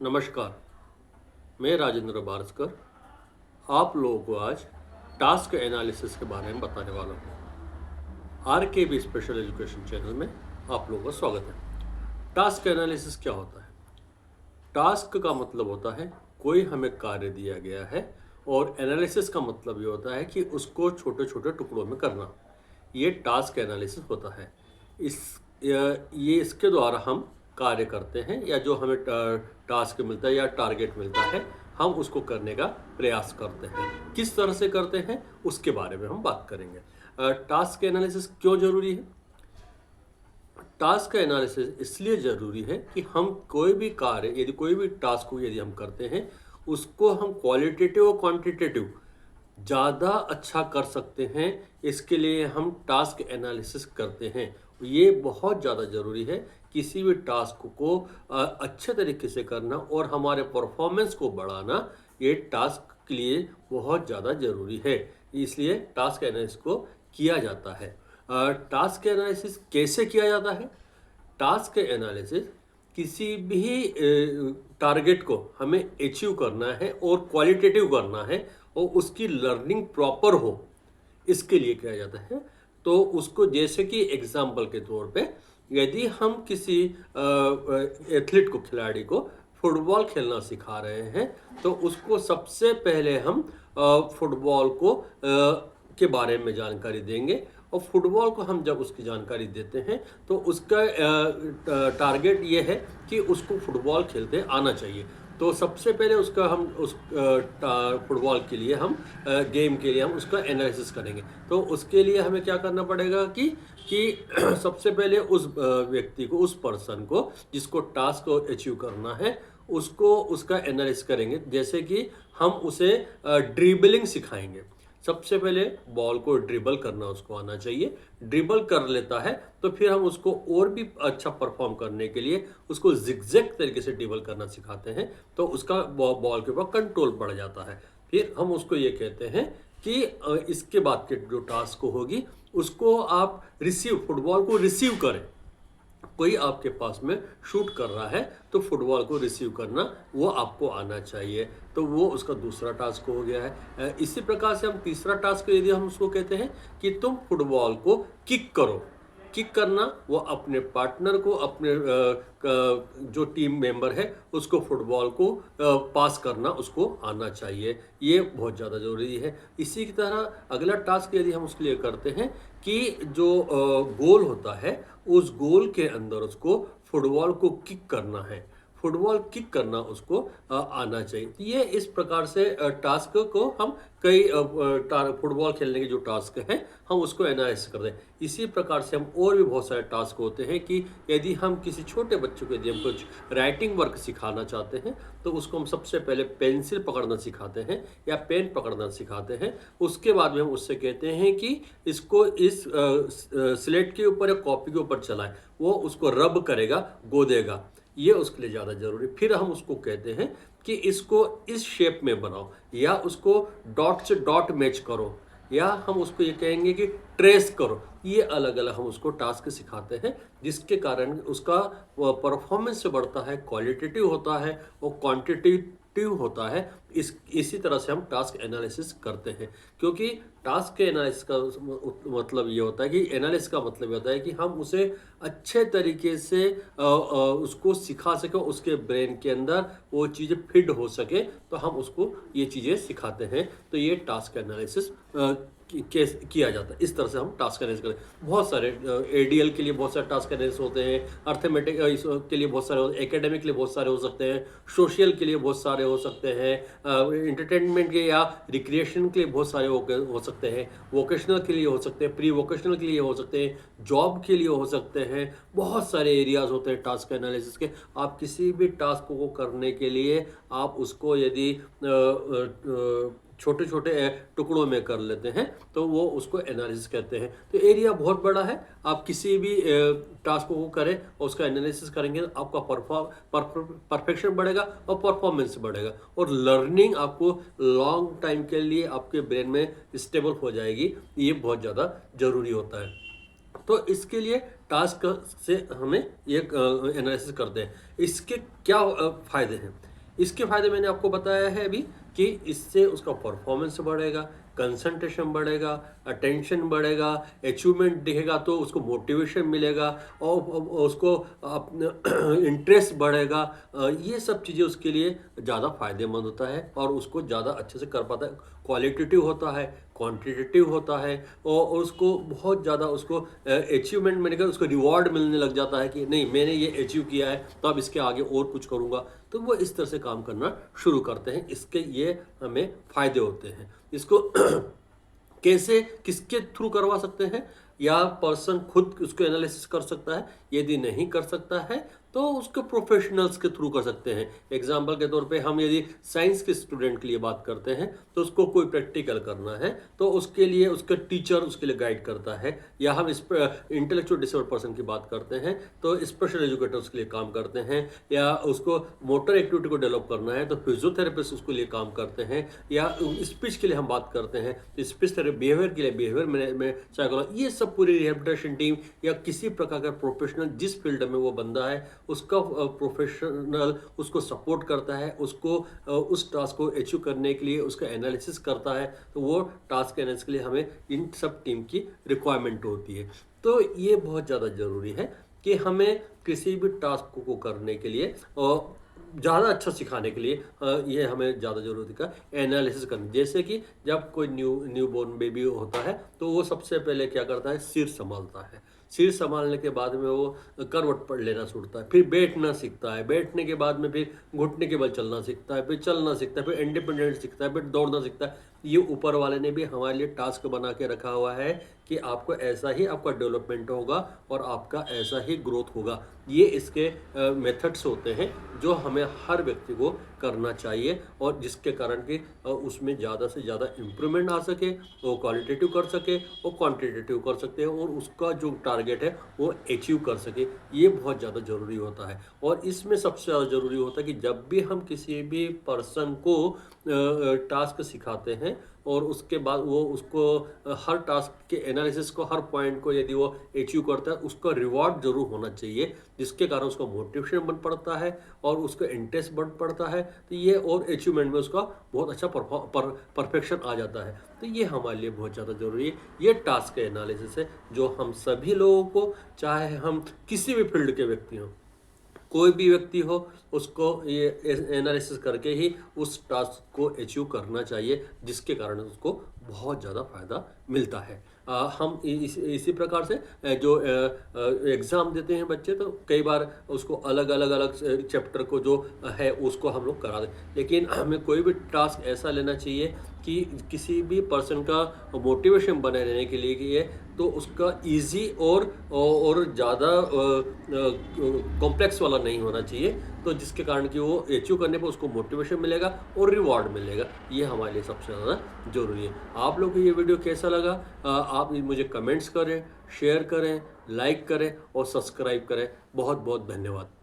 नमस्कार। मैं राजेंद्र बारस्कर आप लोगों को आज टास्क एनालिसिस के बारे में बताने वाला हूँ। आर के बी स्पेशल एजुकेशन चैनल में आप लोगों का स्वागत है। टास्क एनालिसिस क्या होता है? टास्क का मतलब होता है कोई हमें कार्य दिया गया है, और एनालिसिस का मतलब ये होता है कि उसको छोटे छोटे टुकड़ों में करना। ये टास्क एनालिसिस होता है। इस ये इसके द्वारा हम कार्य करते हैं, या जो हमें टास्क मिलता है या टारगेट मिलता है, हम उसको करने का प्रयास करते हैं। किस तरह से करते हैं उसके बारे में हम बात करेंगे। टास्क एनालिसिस क्यों जरूरी है? टास्क एनालिसिस इसलिए ज़रूरी है कि हम कोई भी कार्य, यदि कोई भी टास्क को यदि हम करते हैं, उसको हम क्वालिटेटिव और क्वांटिटेटिव ज़्यादा अच्छा कर सकते हैं। इसके लिए हम टास्क एनालिसिस करते हैं। ये बहुत ज़्यादा ज़रूरी है किसी भी टास्क को अच्छे तरीके से करना और हमारे परफॉर्मेंस को बढ़ाना। ये टास्क के लिए बहुत ज़्यादा ज़रूरी है, इसलिए टास्क एनालिसिस को किया जाता है। टास्क एनालिसिस कैसे किया जाता है? टास्क एनालिसिस किसी भी टारगेट को हमें अचीव करना है और क्वालिटेटिव करना है, और उसकी लर्निंग प्रॉपर हो, इसके लिए किया जाता है। तो उसको, जैसे कि एग्जाम्पल के तौर पे, यदि हम किसी एथलीट को, खिलाड़ी को फुटबॉल खेलना सिखा रहे हैं, तो उसको सबसे पहले हम फुटबॉल को के बारे में जानकारी देंगे। और फुटबॉल को हम जब उसकी जानकारी देते हैं, तो उसका टारगेट ये है कि उसको फुटबॉल खेलते आना चाहिए। तो सबसे पहले उसका हम उस फुटबॉल के लिए हम गेम के लिए हम उसका एनालिसिस करेंगे। तो उसके लिए हमें क्या करना पड़ेगा कि सबसे पहले उस व्यक्ति को, उस पर्सन को जिसको टास्क को अचीव करना है, उसको उसका एनालिसिस करेंगे। जैसे कि हम उसे ड्रिबलिंग सिखाएंगे। सबसे पहले बॉल को ड्रिबल करना उसको आना चाहिए। ड्रिबल कर लेता है तो फिर हम उसको और भी अच्छा परफॉर्म करने के लिए उसको जिगजैग तरीके से ड्रिबल करना सिखाते हैं, तो उसका बॉल के ऊपर कंट्रोल बढ़ जाता है। फिर हम उसको ये कहते हैं कि इसके बाद के जो टास्क होगी, उसको आप फुटबॉल को रिसीव करें। कोई आपके पास में शूट कर रहा है, तो फुटबॉल को रिसीव करना वो आपको आना चाहिए। तो वो उसका दूसरा टास्क हो गया है। इसी प्रकार से हम तीसरा टास्क यदि हम उसको कहते हैं कि तुम फुटबॉल को किक करो। किक करना, वो अपने पार्टनर को, अपने जो टीम मेंबर है, उसको फुटबॉल को पास करना उसको आना चाहिए। ये बहुत ज़्यादा ज़रूरी है। इसी की तरह अगला टास्क यदि हम उसके लिए करते हैं कि जो गोल होता है, उस गोल के अंदर उसको फुटबॉल को किक करना है। फुटबॉल किक करना उसको आना चाहिए। ये इस प्रकार से टास्क को हम कई फुटबॉल खेलने के जो टास्क हैं, हम उसको एनालाइज करते हैं। इसी प्रकार से हम और भी बहुत सारे टास्क होते हैं कि यदि हम किसी छोटे बच्चों को, यदि हम कुछ राइटिंग वर्क सिखाना चाहते हैं, तो उसको हम सबसे पहले पेंसिल पकड़ना सिखाते हैं या पेन पकड़ना सिखाते हैं। उसके बाद में हम उससे कहते हैं कि इसको इस स्लेट के ऊपर या कॉपी के ऊपर चलाएं। वो उसको रब करेगा, गोदेगा। ये उसके लिए ज़्यादा जरूरी। फिर हम उसको कहते हैं कि इसको इस शेप में बनाओ, या उसको डॉट से डॉट मैच करो, या हम उसको ये कहेंगे कि ट्रेस करो। ये अलग अलग हम उसको टास्क सिखाते हैं, जिसके कारण उसका परफॉर्मेंस बढ़ता है, क्वालिटेटिव होता है और क्वांटिटेटिव होता है। इसी तरह से हम टास्क एनालिसिस करते हैं। क्योंकि टास्क के एनालिसिस का मतलब ये होता है कि एनालिसिस का मतलब ये होता है कि हम उसे अच्छे तरीके से उसको सिखा सके, उसके ब्रेन के अंदर वो चीज़ें फिट हो सके, तो हम उसको ये चीज़ें सिखाते हैं। तो ये टास्क एनालिसिस किया जाता है। इस तरह से हम टास्क एनालिसिस करते हैं। बहुत सारे एडीएल के लिए बहुत सारे टास्क एनालिसिस होते हैं, अर्थमेटिक के लिए बहुत सारे, एकेडमिक के लिए बहुत सारे हो सकते हैं, सोशल के लिए बहुत सारे हो सकते हैं, इंटरटेनमेंट के या रिक्रिएशन के लिए बहुत सारे हो सकते हैं, वोकेशनल के लिए हो सकते हैं, प्री वोकेशनल के लिए हो सकते हैं, जॉब के लिए हो सकते हैं। बहुत सारे एरियाज होते हैं टास्क एनालिसिस के। आप किसी भी टास्क को करने के लिए आप उसको यदि छोटे छोटे टुकड़ों में कर लेते हैं, तो वो उसको एनालिसिस कहते हैं। तो एरिया बहुत बड़ा है। आप किसी भी टास्क को करें और उसका एनालिसिस करेंगे, तो आपका परफेक्शन बढ़ेगा और परफॉर्मेंस बढ़ेगा, और लर्निंग आपको लॉन्ग टाइम के लिए आपके ब्रेन में स्टेबल हो जाएगी। ये बहुत ज़्यादा ज़रूरी होता है। तो इसके लिए टास्क से हमें ये एनालिसिस करते हैं। इसके क्या फ़ायदे हैं? इसके फ़ायदे मैंने आपको बताया है अभी कि इससे उसका परफॉर्मेंस बढ़ेगा, कंसंट्रेशन बढ़ेगा, अटेंशन बढ़ेगा, अचीवमेंट दिखेगा तो उसको मोटिवेशन मिलेगा और उसको अपना इंटरेस्ट बढ़ेगा। ये सब चीज़ें उसके लिए ज़्यादा फ़ायदेमंद होता है और उसको ज़्यादा अच्छे से कर पाता है। क्वालिटेटिव होता है, क्वांटिटेटिव होता है और उसको बहुत ज़्यादा उसको अचीवमेंट मिलेगा, उसको रिवॉर्ड मिलने लग जाता है कि नहीं मैंने ये अचीव किया है तो अब इसके आगे और कुछ करूँगा। तो वो इस तरह से काम करना शुरू करते हैं। इसके ये हमें फ़ायदे होते हैं। इसको कैसे किसके थ्रू करवा सकते हैं, या पर्सन खुद उसको एनालिसिस कर सकता है। यदि नहीं कर सकता है तो उसको प्रोफेशनल्स के थ्रू कर सकते हैं। एग्जाम्पल के तौर पे हम यदि साइंस के स्टूडेंट के लिए बात करते हैं तो उसको कोई प्रैक्टिकल करना है तो उसके लिए उसका टीचर उसके लिए गाइड करता है, या हम इस इंटेलेक्चुअल डिसेबल्ड पर्सन की बात करते हैं तो स्पेशल एजुकेटर्स के लिए काम करते हैं, या उसको मोटर एक्टिविटी को डेवलप करना है तो फिजियोथेरेपिस्ट उसके लिए काम करते हैं, या स्पीच के लिए हम बात करते हैं तो स्पीच थेरेपी, बिहेवियर के लिए बिहेवियर में साइकोलॉजी, ये सब पूरी रिहेबिलिटेशन टीम या किसी प्रकार का प्रोफेशनल जिस फील्ड में वो बंदा है उसका प्रोफेशनल उसको सपोर्ट करता है, उसको उस टास्क को अचीव करने के लिए उसका एनालिसिस करता है। तो वो टास्क एनालिसिस के लिए हमें इन सब टीम की रिक्वायरमेंट होती है। तो ये बहुत ज़्यादा ज़रूरी है कि हमें किसी भी टास्क को करने के लिए ज़्यादा अच्छा सिखाने के लिए ये हमें ज़्यादा ज़रूरत का एनालिसिस करना। जैसे कि जब कोई न्यू बॉर्न बेबी होता है तो वो सबसे पहले क्या करता है, सिर संभालता है। सिर संभालने के बाद में वो करवट पड़ लेना छूटता है, फिर बैठना सीखता है, बैठने के बाद में फिर घुटने के बल चलना सीखता है, फिर चलना सीखता है, फिर इंडिपेंडेंट सीखता है, फिर दौड़ना सीखता है। ये ऊपर वाले ने भी हमारे लिए टास्क बना के रखा हुआ है कि आपको ऐसा ही आपका डेवलपमेंट होगा और आपका ऐसा ही ग्रोथ होगा। ये इसके मेथड्स होते हैं जो हमें हर व्यक्ति को करना चाहिए और जिसके कारण कि उसमें ज़्यादा से ज़्यादा इम्प्रूवमेंट आ सके, वो क्वालिटेटिव कर सके और क्वांटिटेटिव कर सकते हैं और उसका जो टारगेट है वो अचीव कर सके। ये बहुत ज़्यादा ज़रूरी होता है और इसमें सबसे ज़्यादा ज़रूरी होता है कि जब भी हम किसी भी पर्सन को टास्क सिखाते हैं और उसके बाद वो उसको हर टास्क के एनालिसिस को, हर पॉइंट को यदि वो अचीव करता है उसका रिवॉर्ड जरूर होना चाहिए, जिसके कारण उसका मोटिवेशन बन पड़ता है और उसका इंटरेस्ट बढ़ पड़ता है। तो ये और अचीवमेंट में उसका बहुत अच्छा परफेक्शन आ जाता है। तो ये हमारे लिए बहुत ज़्यादा ज़रूरी है। ये टास्क एनालिसिस है जो हम सभी लोगों को, चाहे हम किसी भी फील्ड के व्यक्ति हों, कोई भी व्यक्ति हो, उसको ये एनालिसिस करके ही उस टास्क को अचीव करना चाहिए, जिसके कारण उसको बहुत ज़्यादा फ़ायदा मिलता है। हम इसी प्रकार से जो एग्ज़ाम देते हैं बच्चे तो कई बार उसको अलग चैप्टर को जो है उसको हम लोग करा दें, लेकिन हमें कोई भी टास्क ऐसा लेना चाहिए कि किसी भी पर्सन का मोटिवेशन बने रहने के लिए कि ये तो उसका इजी और ज़्यादा कॉम्प्लेक्स वाला नहीं होना चाहिए, तो जिसके कारण कि वो अचीव करने पर उसको मोटिवेशन मिलेगा और रिवॉर्ड मिलेगा। ये हमारे लिए सबसे ज़्यादा ज़रूरी है। आप लोग को ये वीडियो कैसा लगा, आप मुझे कमेंट्स करें, शेयर करें, लाइक करें और सब्सक्राइब करें। बहुत बहुत धन्यवाद।